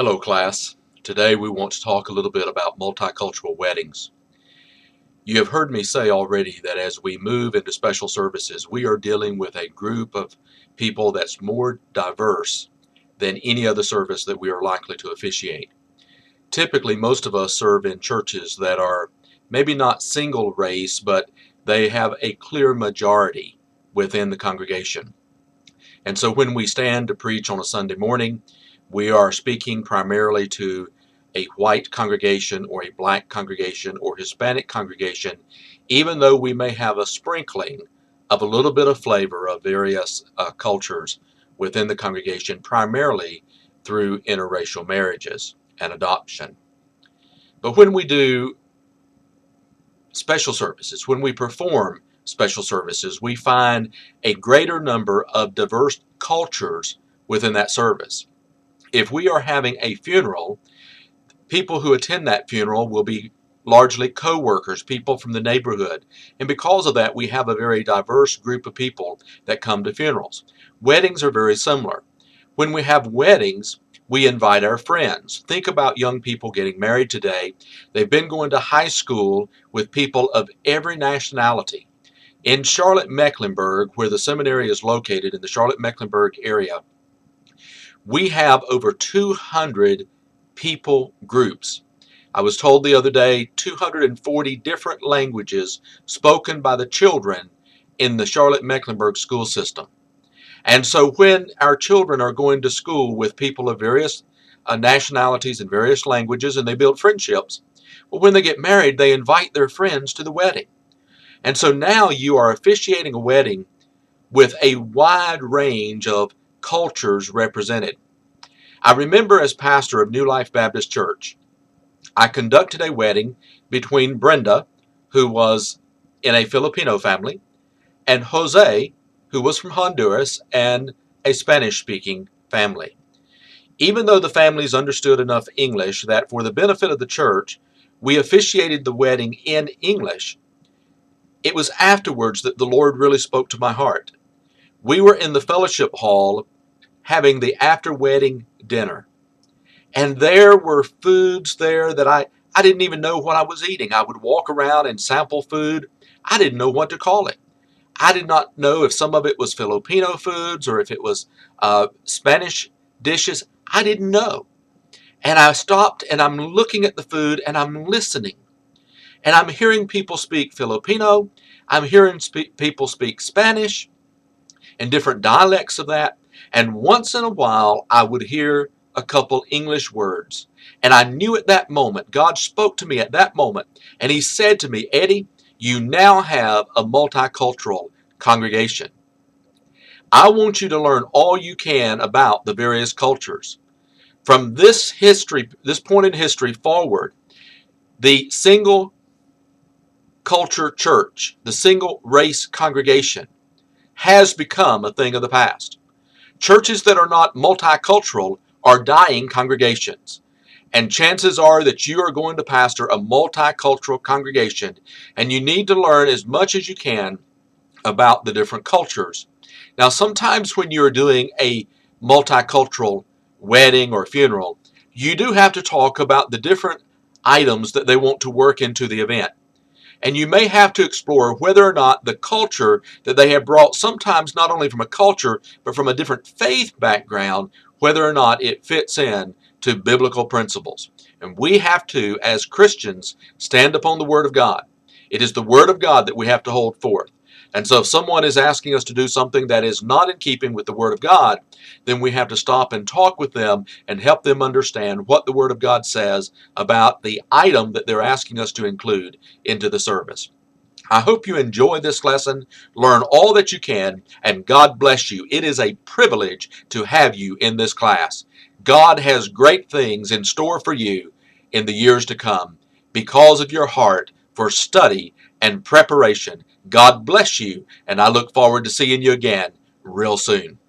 Hello class. Today we want to talk a little bit about multicultural weddings. You have heard me say already that as we move into special services, we are dealing with a group of people that's more diverse than any other service that we are likely to officiate. Typically, most of us serve in churches that are maybe not single race, but they have a clear majority within the congregation. And so when we stand to preach on a Sunday morning, we are speaking primarily to a white congregation or a black congregation or Hispanic congregation, even though we may have a sprinkling of a little bit of flavor of various cultures within the congregation, primarily through interracial marriages and adoption. But when we do special services, when we perform special services, we find a greater number of diverse cultures within that service. If we are having a funeral, people who attend that funeral will be largely co-workers, people from the neighborhood. And because of that, we have a very diverse group of people that come to funerals. Weddings are very similar. When we have weddings, we invite our friends. Think about young people getting married today. They've been going to high school with people of every nationality. In Charlotte-Mecklenburg, where the seminary is located in the Charlotte-Mecklenburg area, we have over 200 people groups. I was told the other day 240 different languages spoken by the children in the Charlotte-Mecklenburg school system. And so when our children are going to school with people of various nationalities and various languages, and they build friendships, well, when they get married, they invite their friends to the wedding. And so now you are officiating a wedding with a wide range of cultures represented. I remember as pastor of New Life Baptist Church, I conducted a wedding between Brenda, who was in a Filipino family, and Jose, who was from Honduras and a Spanish-speaking family. Even though the families understood enough English that for the benefit of the church, we officiated the wedding in English, it was afterwards that the Lord really spoke to my heart. We were in the fellowship hall having the after-wedding dinner, and there were foods there that I didn't even know what I was eating. I would walk around and sample food. I didn't know what to call it. I did not know if some of it was Filipino foods or if it was Spanish dishes. I didn't know. And I stopped and I'm looking at the food and I'm listening. And I'm hearing people speak Filipino. I'm hearing people speak Spanish and different dialects of that. And once in a while, I would hear a couple English words. And I knew at that moment, God spoke to me at that moment. And He said to me, Eddie, you now have a multicultural congregation. I want you to learn all you can about the various cultures. From this point in history forward, the single culture church, the single race congregation, has become a thing of the past. Churches that are not multicultural are dying congregations. And chances are that you are going to pastor a multicultural congregation, and you need to learn as much as you can about the different cultures. Now, sometimes when you're doing a multicultural wedding or funeral, you do have to talk about the different items that they want to work into the event. And you may have to explore whether or not the culture that they have brought, sometimes not only from a culture, but from a different faith background, whether or not it fits in to biblical principles. And we have to, as Christians, stand upon the Word of God. It is the Word of God that we have to hold forth. And so if someone is asking us to do something that is not in keeping with the Word of God, then we have to stop and talk with them and help them understand what the Word of God says about the item that they're asking us to include into the service. I hope you enjoy this lesson, learn all that you can, and God bless you. It is a privilege to have you in this class. God has great things in store for you in the years to come because of your heart for study and preparation. God bless you, and I look forward to seeing you again real soon.